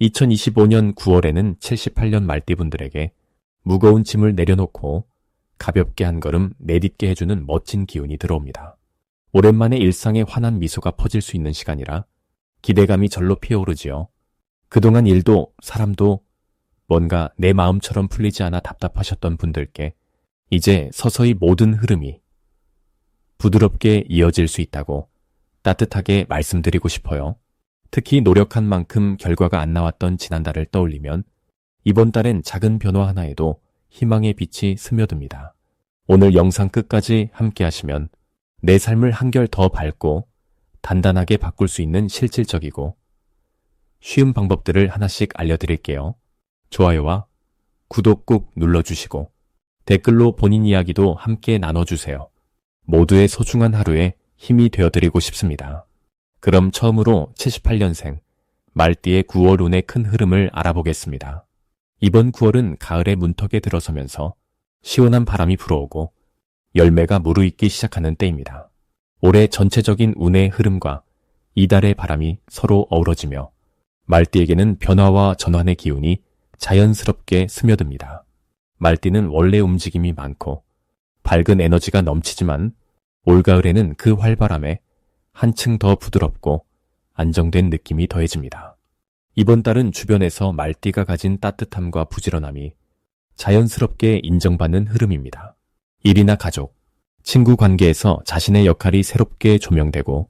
2025년 9월에는 78년 말띠분들에게 무거운 짐을 내려놓고 가볍게 한 걸음 내딛게 해주는 멋진 기운이 들어옵니다. 오랜만에 일상의 환한 미소가 퍼질 수 있는 시간이라 기대감이 절로 피어오르지요. 그동안 일도 사람도 뭔가 내 마음처럼 풀리지 않아 답답하셨던 분들께 이제 서서히 모든 흐름이 부드럽게 이어질 수 있다고 따뜻하게 말씀드리고 싶어요. 특히 노력한 만큼 결과가 안 나왔던 지난달을 떠올리면 이번 달엔 작은 변화 하나에도 희망의 빛이 스며듭니다. 오늘 영상 끝까지 함께 하시면 내 삶을 한결 더 밝고 단단하게 바꿀 수 있는 실질적이고 쉬운 방법들을 하나씩 알려드릴게요. 좋아요와 구독 꾹 눌러주시고 댓글로 본인 이야기도 함께 나눠주세요. 모두의 소중한 하루에 힘이 되어드리고 싶습니다. 그럼 처음으로 78년생 말띠의 9월 운의 큰 흐름을 알아보겠습니다. 이번 9월은 가을의 문턱에 들어서면서 시원한 바람이 불어오고 열매가 무르익기 시작하는 때입니다. 올해 전체적인 운의 흐름과 이달의 바람이 서로 어우러지며 말띠에게는 변화와 전환의 기운이 자연스럽게 스며듭니다. 말띠는 원래 움직임이 많고 밝은 에너지가 넘치지만 올가을에는 그 활발함에 한층 더 부드럽고 안정된 느낌이 더해집니다. 이번 달은 주변에서 말띠가 가진 따뜻함과 부지런함이 자연스럽게 인정받는 흐름입니다. 일이나 가족, 친구 관계에서 자신의 역할이 새롭게 조명되고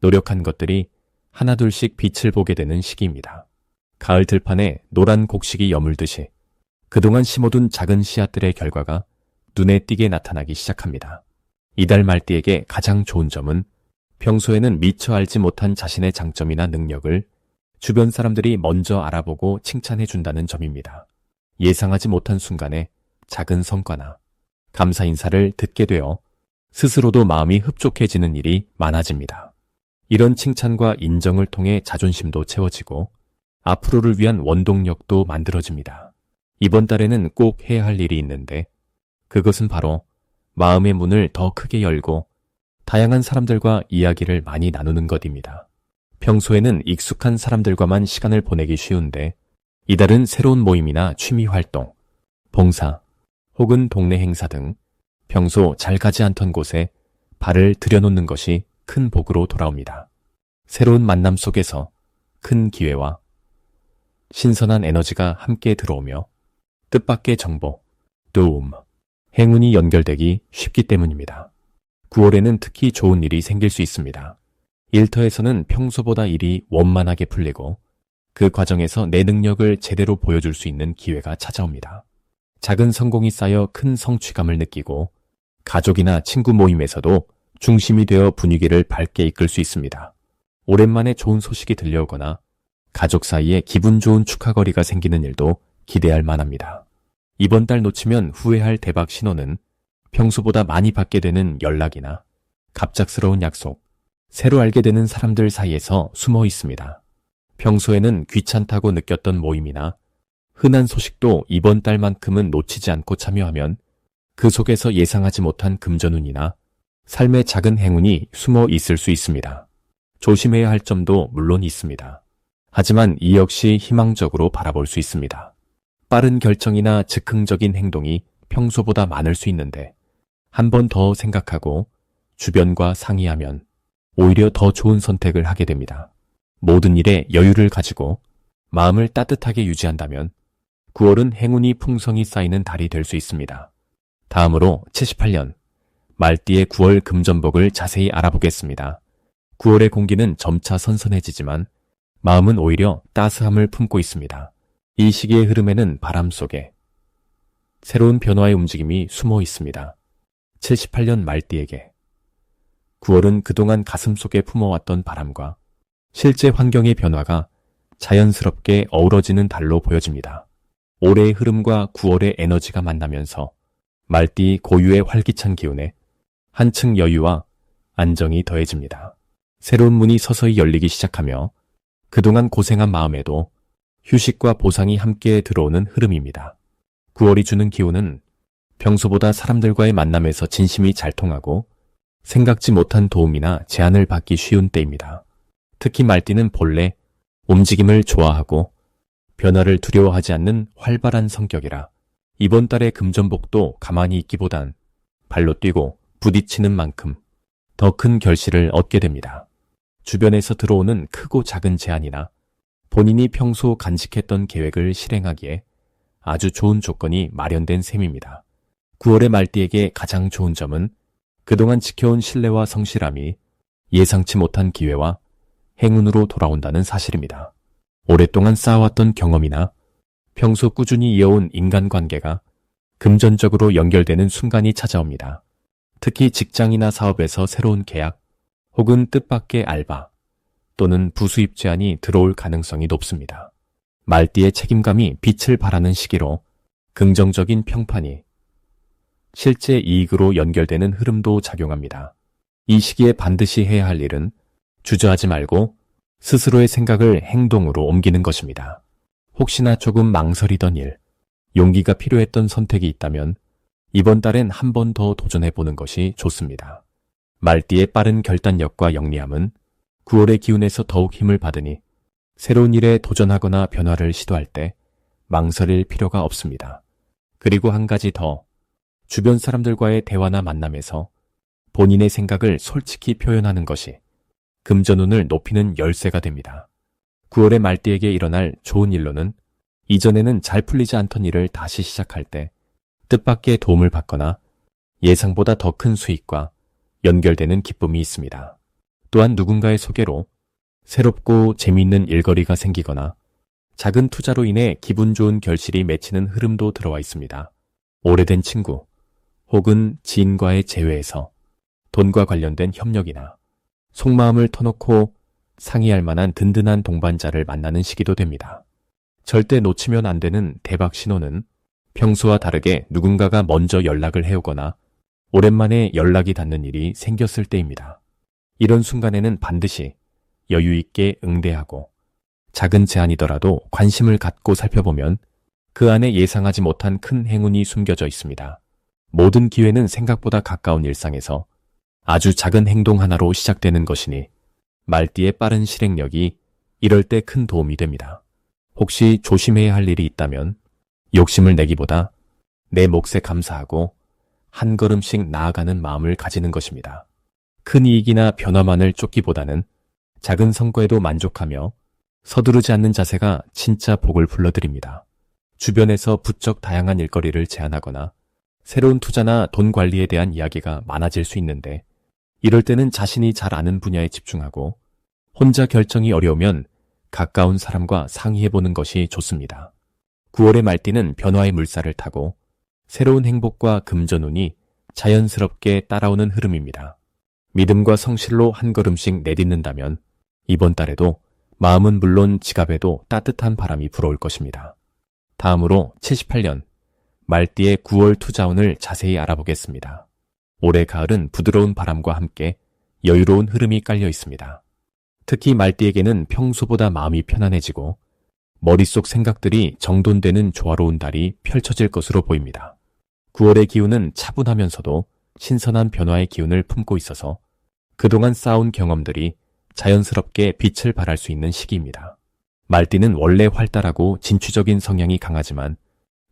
노력한 것들이 하나둘씩 빛을 보게 되는 시기입니다. 가을 들판에 노란 곡식이 여물듯이 그동안 심어둔 작은 씨앗들의 결과가 눈에 띄게 나타나기 시작합니다. 이달 말띠에게 가장 좋은 점은 평소에는 미처 알지 못한 자신의 장점이나 능력을 주변 사람들이 먼저 알아보고 칭찬해준다는 점입니다. 예상하지 못한 순간에 작은 성과나 감사 인사를 듣게 되어 스스로도 마음이 흡족해지는 일이 많아집니다. 이런 칭찬과 인정을 통해 자존심도 채워지고 앞으로를 위한 원동력도 만들어집니다. 이번 달에는 꼭 해야 할 일이 있는데 그것은 바로 마음의 문을 더 크게 열고 다양한 사람들과 이야기를 많이 나누는 것입니다. 평소에는 익숙한 사람들과만 시간을 보내기 쉬운데 이달은 새로운 모임이나 취미 활동, 봉사 혹은 동네 행사 등 평소 잘 가지 않던 곳에 발을 들여놓는 것이 큰 복으로 돌아옵니다. 새로운 만남 속에서 큰 기회와 신선한 에너지가 함께 들어오며 뜻밖의 정보, 도움, 행운이 연결되기 쉽기 때문입니다. 9월에는 특히 좋은 일이 생길 수 있습니다. 일터에서는 평소보다 일이 원만하게 풀리고 그 과정에서 내 능력을 제대로 보여줄 수 있는 기회가 찾아옵니다. 작은 성공이 쌓여 큰 성취감을 느끼고 가족이나 친구 모임에서도 중심이 되어 분위기를 밝게 이끌 수 있습니다. 오랜만에 좋은 소식이 들려오거나 가족 사이에 기분 좋은 축하거리가 생기는 일도 기대할 만합니다. 이번 달 놓치면 후회할 대박 신호는 평소보다 많이 받게 되는 연락이나 갑작스러운 약속, 새로 알게 되는 사람들 사이에서 숨어 있습니다. 평소에는 귀찮다고 느꼈던 모임이나 흔한 소식도 이번 달만큼은 놓치지 않고 참여하면 그 속에서 예상하지 못한 금전운이나 삶의 작은 행운이 숨어 있을 수 있습니다. 조심해야 할 점도 물론 있습니다. 하지만 이 역시 희망적으로 바라볼 수 있습니다. 빠른 결정이나 즉흥적인 행동이 평소보다 많을 수 있는데 한 번 더 생각하고 주변과 상의하면 오히려 더 좋은 선택을 하게 됩니다. 모든 일에 여유를 가지고 마음을 따뜻하게 유지한다면 9월은 행운이 풍성히 쌓이는 달이 될 수 있습니다. 다음으로 78년 말띠의 9월 금전복을 자세히 알아보겠습니다. 9월의 공기는 점차 선선해지지만 마음은 오히려 따스함을 품고 있습니다. 이 시기의 흐름에는 바람 속에 새로운 변화의 움직임이 숨어 있습니다. 78년 말띠에게 9월은 그동안 가슴속에 품어왔던 바람과 실제 환경의 변화가 자연스럽게 어우러지는 달로 보여집니다. 올해의 흐름과 9월의 에너지가 만나면서 말띠 고유의 활기찬 기운에 한층 여유와 안정이 더해집니다. 새로운 문이 서서히 열리기 시작하며 그동안 고생한 마음에도 휴식과 보상이 함께 들어오는 흐름입니다. 9월이 주는 기운은 평소보다 사람들과의 만남에서 진심이 잘 통하고 생각지 못한 도움이나 제안을 받기 쉬운 때입니다. 특히 말띠는 본래 움직임을 좋아하고 변화를 두려워하지 않는 활발한 성격이라 이번 달의 금전복도 가만히 있기보단 발로 뛰고 부딪히는 만큼 더 큰 결실을 얻게 됩니다. 주변에서 들어오는 크고 작은 제안이나 본인이 평소 간직했던 계획을 실행하기에 아주 좋은 조건이 마련된 셈입니다. 9월의 말띠에게 가장 좋은 점은 그동안 지켜온 신뢰와 성실함이 예상치 못한 기회와 행운으로 돌아온다는 사실입니다. 오랫동안 쌓아왔던 경험이나 평소 꾸준히 이어온 인간관계가 금전적으로 연결되는 순간이 찾아옵니다. 특히 직장이나 사업에서 새로운 계약 혹은 뜻밖의 알바 또는 부수입 제안이 들어올 가능성이 높습니다. 말띠의 책임감이 빛을 발하는 시기로 긍정적인 평판이 실제 이익으로 연결되는 흐름도 작용합니다. 이 시기에 반드시 해야 할 일은 주저하지 말고 스스로의 생각을 행동으로 옮기는 것입니다. 혹시나 조금 망설이던 일, 용기가 필요했던 선택이 있다면 이번 달엔 한 번 더 도전해보는 것이 좋습니다. 말띠의 빠른 결단력과 영리함은 9월의 기운에서 더욱 힘을 받으니 새로운 일에 도전하거나 변화를 시도할 때 망설일 필요가 없습니다. 그리고 한 가지 더, 주변 사람들과의 대화나 만남에서 본인의 생각을 솔직히 표현하는 것이 금전운을 높이는 열쇠가 됩니다. 9월의 말띠에게 일어날 좋은 일로는 이전에는 잘 풀리지 않던 일을 다시 시작할 때 뜻밖의 도움을 받거나 예상보다 더 큰 수익과 연결되는 기쁨이 있습니다. 또한 누군가의 소개로 새롭고 재미있는 일거리가 생기거나 작은 투자로 인해 기분 좋은 결실이 맺히는 흐름도 들어와 있습니다. 오래된 친구 혹은 지인과의 재회에서 돈과 관련된 협력이나 속마음을 터놓고 상의할 만한 든든한 동반자를 만나는 시기도 됩니다. 절대 놓치면 안 되는 대박 신호는 평소와 다르게 누군가가 먼저 연락을 해오거나 오랜만에 연락이 닿는 일이 생겼을 때입니다. 이런 순간에는 반드시 여유 있게 응대하고 작은 제안이더라도 관심을 갖고 살펴보면 그 안에 예상하지 못한 큰 행운이 숨겨져 있습니다. 모든 기회는 생각보다 가까운 일상에서 아주 작은 행동 하나로 시작되는 것이니 말띠의 빠른 실행력이 이럴 때 큰 도움이 됩니다. 혹시 조심해야 할 일이 있다면 욕심을 내기보다 내 몫에 감사하고 한 걸음씩 나아가는 마음을 가지는 것입니다. 큰 이익이나 변화만을 쫓기보다는 작은 성과에도 만족하며 서두르지 않는 자세가 진짜 복을 불러드립니다. 주변에서 부쩍 다양한 일거리를 제안하거나 새로운 투자나 돈 관리에 대한 이야기가 많아질 수 있는데 이럴 때는 자신이 잘 아는 분야에 집중하고 혼자 결정이 어려우면 가까운 사람과 상의해보는 것이 좋습니다. 9월의 말띠는 변화의 물살을 타고 새로운 행복과 금전운이 자연스럽게 따라오는 흐름입니다. 믿음과 성실로 한 걸음씩 내딛는다면 이번 달에도 마음은 물론 지갑에도 따뜻한 바람이 불어올 것입니다. 다음으로 78년 말띠의 9월 투자운을 자세히 알아보겠습니다. 올해 가을은 부드러운 바람과 함께 여유로운 흐름이 깔려 있습니다. 특히 말띠에게는 평소보다 마음이 편안해지고 머릿속 생각들이 정돈되는 조화로운 달이 펼쳐질 것으로 보입니다. 9월의 기운은 차분하면서도 신선한 변화의 기운을 품고 있어서 그동안 쌓아온 경험들이 자연스럽게 빛을 발할 수 있는 시기입니다. 말띠는 원래 활달하고 진취적인 성향이 강하지만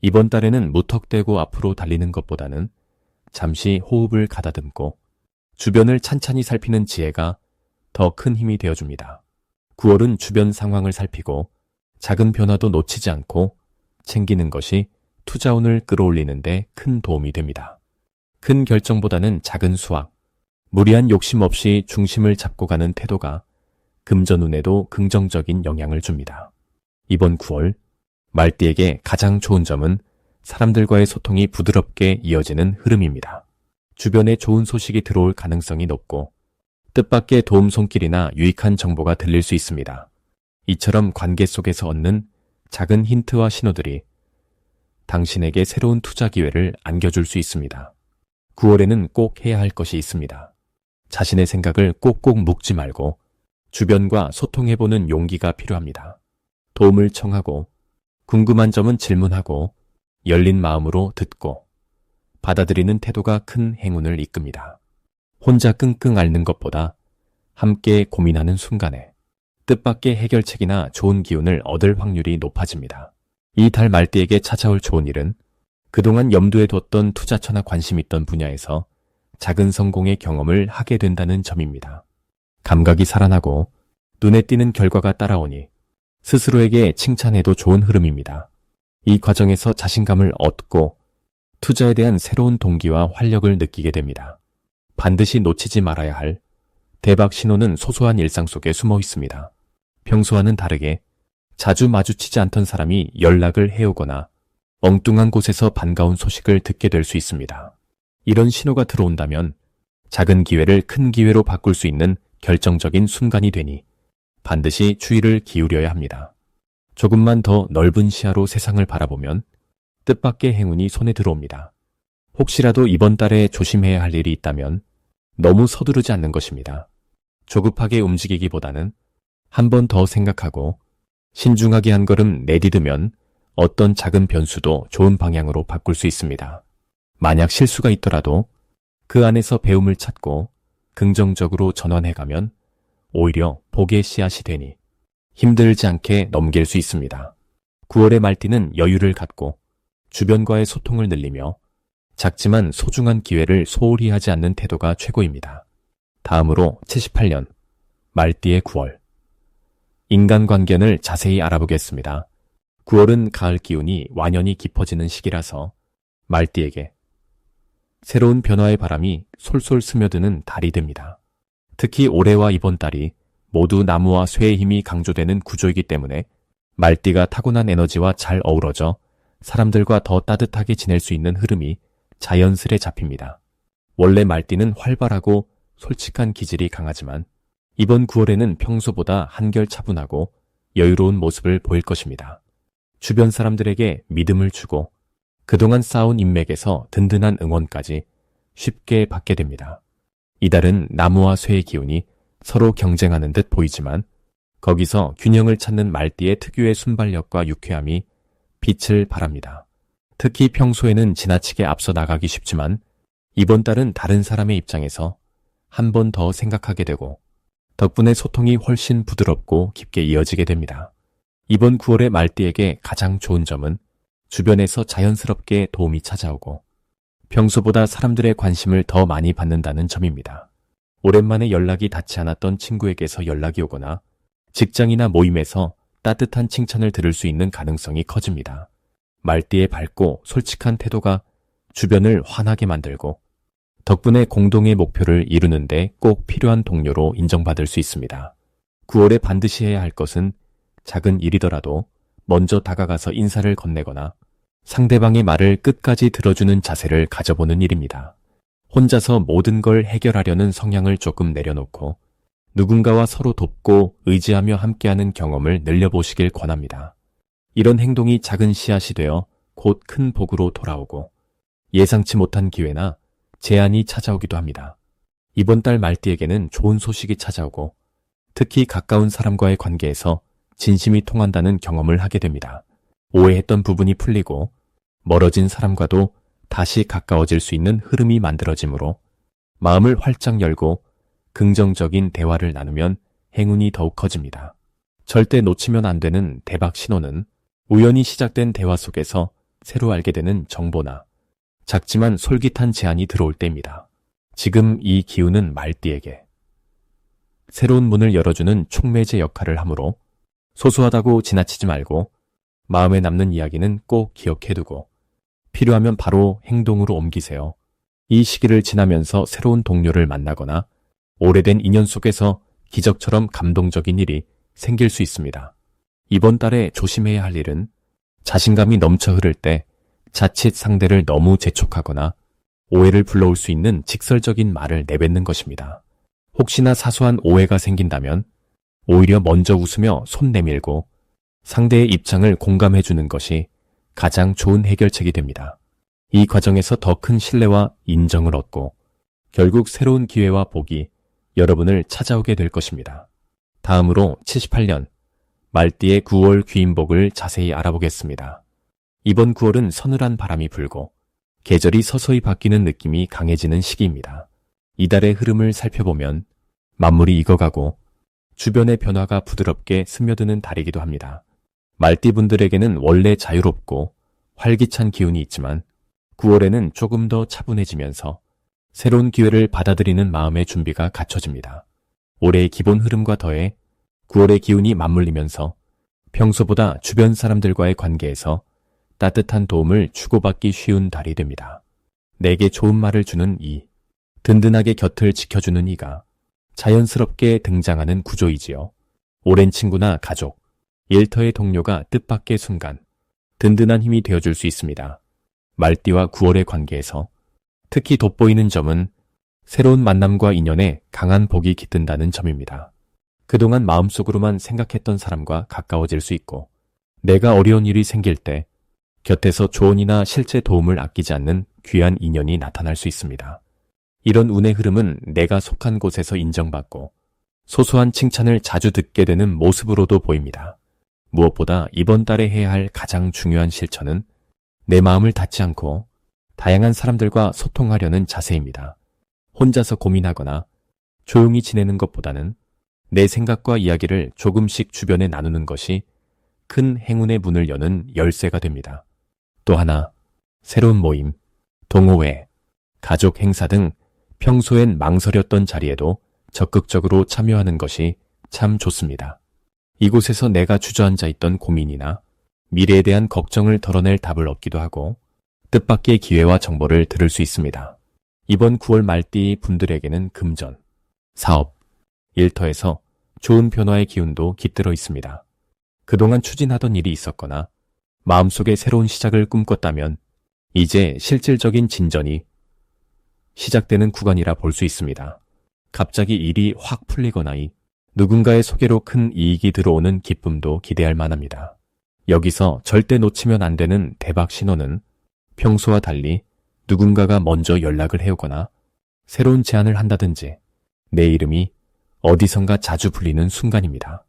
이번 달에는 무턱대고 앞으로 달리는 것보다는 잠시 호흡을 가다듬고 주변을 찬찬히 살피는 지혜가 더 큰 힘이 되어줍니다. 9월은 주변 상황을 살피고 작은 변화도 놓치지 않고 챙기는 것이 투자운을 끌어올리는 데 큰 도움이 됩니다. 큰 결정보다는 작은 수확, 무리한 욕심 없이 중심을 잡고 가는 태도가 금전운에도 긍정적인 영향을 줍니다. 이번 9월 말띠에게 가장 좋은 점은 사람들과의 소통이 부드럽게 이어지는 흐름입니다. 주변에 좋은 소식이 들어올 가능성이 높고 뜻밖의 도움 손길이나 유익한 정보가 들릴 수 있습니다. 이처럼 관계 속에서 얻는 작은 힌트와 신호들이 당신에게 새로운 투자 기회를 안겨줄 수 있습니다. 9월에는 꼭 해야 할 것이 있습니다. 자신의 생각을 꼭꼭 묵지 말고 주변과 소통해보는 용기가 필요합니다. 도움을 청하고 궁금한 점은 질문하고 열린 마음으로 듣고 받아들이는 태도가 큰 행운을 이끕니다. 혼자 끙끙 앓는 것보다 함께 고민하는 순간에 뜻밖의 해결책이나 좋은 기운을 얻을 확률이 높아집니다. 이 달 말띠에게 찾아올 좋은 일은 그동안 염두에 뒀던 투자처나 관심 있던 분야에서 작은 성공의 경험을 하게 된다는 점입니다. 감각이 살아나고 눈에 띄는 결과가 따라오니 스스로에게 칭찬해도 좋은 흐름입니다. 이 과정에서 자신감을 얻고 투자에 대한 새로운 동기와 활력을 느끼게 됩니다. 반드시 놓치지 말아야 할 대박 신호는 소소한 일상 속에 숨어 있습니다. 평소와는 다르게 자주 마주치지 않던 사람이 연락을 해오거나 엉뚱한 곳에서 반가운 소식을 듣게 될 수 있습니다. 이런 신호가 들어온다면 작은 기회를 큰 기회로 바꿀 수 있는 결정적인 순간이 되니 반드시 주의를 기울여야 합니다. 조금만 더 넓은 시야로 세상을 바라보면 뜻밖의 행운이 손에 들어옵니다. 혹시라도 이번 달에 조심해야 할 일이 있다면 너무 서두르지 않는 것입니다. 조급하게 움직이기보다는 한 번 더 생각하고 신중하게 한 걸음 내디디면 어떤 작은 변수도 좋은 방향으로 바꿀 수 있습니다. 만약 실수가 있더라도 그 안에서 배움을 찾고 긍정적으로 전환해가면 오히려 복의 씨앗이 되니 힘들지 않게 넘길 수 있습니다. 9월의 말띠는 여유를 갖고 주변과의 소통을 늘리며 작지만 소중한 기회를 소홀히 하지 않는 태도가 최고입니다. 다음으로 78년 말띠의 9월. 인간관계를 자세히 알아보겠습니다. 9월은 가을 기운이 완연히 깊어지는 시기라서 말띠에게 새로운 변화의 바람이 솔솔 스며드는 달이 됩니다. 특히 올해와 이번 달이 모두 나무와 쇠의 힘이 강조되는 구조이기 때문에 말띠가 타고난 에너지와 잘 어우러져 사람들과 더 따뜻하게 지낼 수 있는 흐름이 자연스레 잡힙니다. 원래 말띠는 활발하고 솔직한 기질이 강하지만 이번 9월에는 평소보다 한결 차분하고 여유로운 모습을 보일 것입니다. 주변 사람들에게 믿음을 주고 그동안 쌓아온 인맥에서 든든한 응원까지 쉽게 받게 됩니다. 이달은 나무와 쇠의 기운이 서로 경쟁하는 듯 보이지만 거기서 균형을 찾는 말띠의 특유의 순발력과 유쾌함이 빛을 발합니다. 특히 평소에는 지나치게 앞서 나가기 쉽지만 이번 달은 다른 사람의 입장에서 한 번 더 생각하게 되고 덕분에 소통이 훨씬 부드럽고 깊게 이어지게 됩니다. 이번 9월의 말띠에게 가장 좋은 점은 주변에서 자연스럽게 도움이 찾아오고 평소보다 사람들의 관심을 더 많이 받는다는 점입니다. 오랜만에 연락이 닿지 않았던 친구에게서 연락이 오거나 직장이나 모임에서 따뜻한 칭찬을 들을 수 있는 가능성이 커집니다. 말띠의 밝고 솔직한 태도가 주변을 환하게 만들고 덕분에 공동의 목표를 이루는데 꼭 필요한 동료로 인정받을 수 있습니다. 9월에 반드시 해야 할 것은 작은 일이더라도 먼저 다가가서 인사를 건네거나 상대방의 말을 끝까지 들어주는 자세를 가져보는 일입니다. 혼자서 모든 걸 해결하려는 성향을 조금 내려놓고 누군가와 서로 돕고 의지하며 함께하는 경험을 늘려보시길 권합니다. 이런 행동이 작은 씨앗이 되어 곧 큰 복으로 돌아오고 예상치 못한 기회나 제안이 찾아오기도 합니다. 이번 달 말띠에게는 좋은 소식이 찾아오고 특히 가까운 사람과의 관계에서 진심이 통한다는 경험을 하게 됩니다. 오해했던 부분이 풀리고 멀어진 사람과도 다시 가까워질 수 있는 흐름이 만들어지므로 마음을 활짝 열고 긍정적인 대화를 나누면 행운이 더욱 커집니다. 절대 놓치면 안 되는 대박 신호는 우연히 시작된 대화 속에서 새로 알게 되는 정보나 작지만 솔깃한 제안이 들어올 때입니다. 지금 이 기운은 말띠에게 새로운 문을 열어주는 촉매제 역할을 하므로 소소하다고 지나치지 말고 마음에 남는 이야기는 꼭 기억해두고 필요하면 바로 행동으로 옮기세요. 이 시기를 지나면서 새로운 동료를 만나거나 오래된 인연 속에서 기적처럼 감동적인 일이 생길 수 있습니다. 이번 달에 조심해야 할 일은 자신감이 넘쳐 흐를 때 자칫 상대를 너무 재촉하거나 오해를 불러올 수 있는 직설적인 말을 내뱉는 것입니다. 혹시나 사소한 오해가 생긴다면 오히려 먼저 웃으며 손 내밀고 상대의 입장을 공감해주는 것이 가장 좋은 해결책이 됩니다. 이 과정에서 더 큰 신뢰와 인정을 얻고 결국 새로운 기회와 복이 여러분을 찾아오게 될 것입니다. 다음으로 78년 말띠의 9월 귀인복을 자세히 알아보겠습니다. 이번 9월은 서늘한 바람이 불고 계절이 서서히 바뀌는 느낌이 강해지는 시기입니다. 이달의 흐름을 살펴보면 만물이 익어가고 주변의 변화가 부드럽게 스며드는 달이기도 합니다. 말띠분들에게는 원래 자유롭고 활기찬 기운이 있지만 9월에는 조금 더 차분해지면서 새로운 기회를 받아들이는 마음의 준비가 갖춰집니다. 올해의 기본 흐름과 더해 9월의 기운이 맞물리면서 평소보다 주변 사람들과의 관계에서 따뜻한 도움을 주고받기 쉬운 달이 됩니다. 내게 좋은 말을 주는 이, 든든하게 곁을 지켜주는 이가 자연스럽게 등장하는 구조이지요. 오랜 친구나 가족, 일터의 동료가 뜻밖의 순간 든든한 힘이 되어줄 수 있습니다. 말띠와 9월의 관계에서 특히 돋보이는 점은 새로운 만남과 인연에 강한 복이 깃든다는 점입니다. 그동안 마음속으로만 생각했던 사람과 가까워질 수 있고 내가 어려운 일이 생길 때 곁에서 조언이나 실제 도움을 아끼지 않는 귀한 인연이 나타날 수 있습니다. 이런 운의 흐름은 내가 속한 곳에서 인정받고 소소한 칭찬을 자주 듣게 되는 모습으로도 보입니다. 무엇보다 이번 달에 해야 할 가장 중요한 실천은 내 마음을 닫지 않고 다양한 사람들과 소통하려는 자세입니다. 혼자서 고민하거나 조용히 지내는 것보다는 내 생각과 이야기를 조금씩 주변에 나누는 것이 큰 행운의 문을 여는 열쇠가 됩니다. 또 하나, 새로운 모임, 동호회, 가족 행사 등 평소엔 망설였던 자리에도 적극적으로 참여하는 것이 참 좋습니다. 이곳에서 내가 주저앉아 있던 고민이나 미래에 대한 걱정을 덜어낼 답을 얻기도 하고 뜻밖의 기회와 정보를 들을 수 있습니다. 이번 9월 말띠 분들에게는 금전, 사업, 일터에서 좋은 변화의 기운도 깃들어 있습니다. 그동안 추진하던 일이 있었거나 마음속에 새로운 시작을 꿈꿨다면 이제 실질적인 진전이 시작되는 구간이라 볼 수 있습니다. 갑자기 일이 확 풀리거나 누군가의 소개로 큰 이익이 들어오는 기쁨도 기대할 만합니다. 여기서 절대 놓치면 안 되는 대박 신호는 평소와 달리 누군가가 먼저 연락을 해오거나 새로운 제안을 한다든지 내 이름이 어디선가 자주 불리는 순간입니다.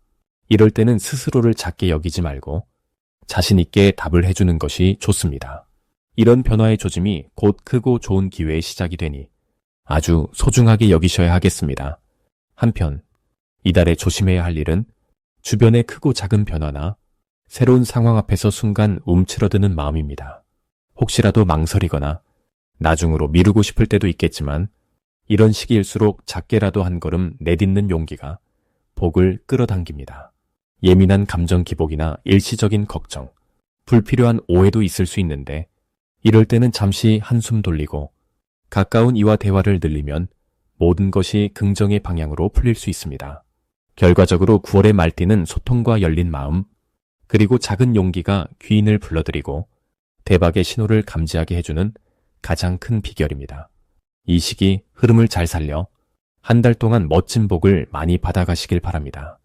이럴 때는 스스로를 작게 여기지 말고 자신 있게 답을 해주는 것이 좋습니다. 이런 변화의 조짐이 곧 크고 좋은 기회의 시작이 되니 아주 소중하게 여기셔야 하겠습니다. 한편 이달에 조심해야 할 일은 주변의 크고 작은 변화나 새로운 상황 앞에서 순간 움츠러드는 마음입니다. 혹시라도 망설이거나 나중으로 미루고 싶을 때도 있겠지만 이런 시기일수록 작게라도 한 걸음 내딛는 용기가 복을 끌어당깁니다. 예민한 감정 기복이나 일시적인 걱정, 불필요한 오해도 있을 수 있는데 이럴 때는 잠시 한숨 돌리고 가까운 이와 대화를 늘리면 모든 것이 긍정의 방향으로 풀릴 수 있습니다. 결과적으로 9월의 말띠는 소통과 열린 마음, 그리고 작은 용기가 귀인을 불러들이고 대박의 신호를 감지하게 해주는 가장 큰 비결입니다. 이 시기 흐름을 잘 살려 한 달 동안 멋진 복을 많이 받아가시길 바랍니다.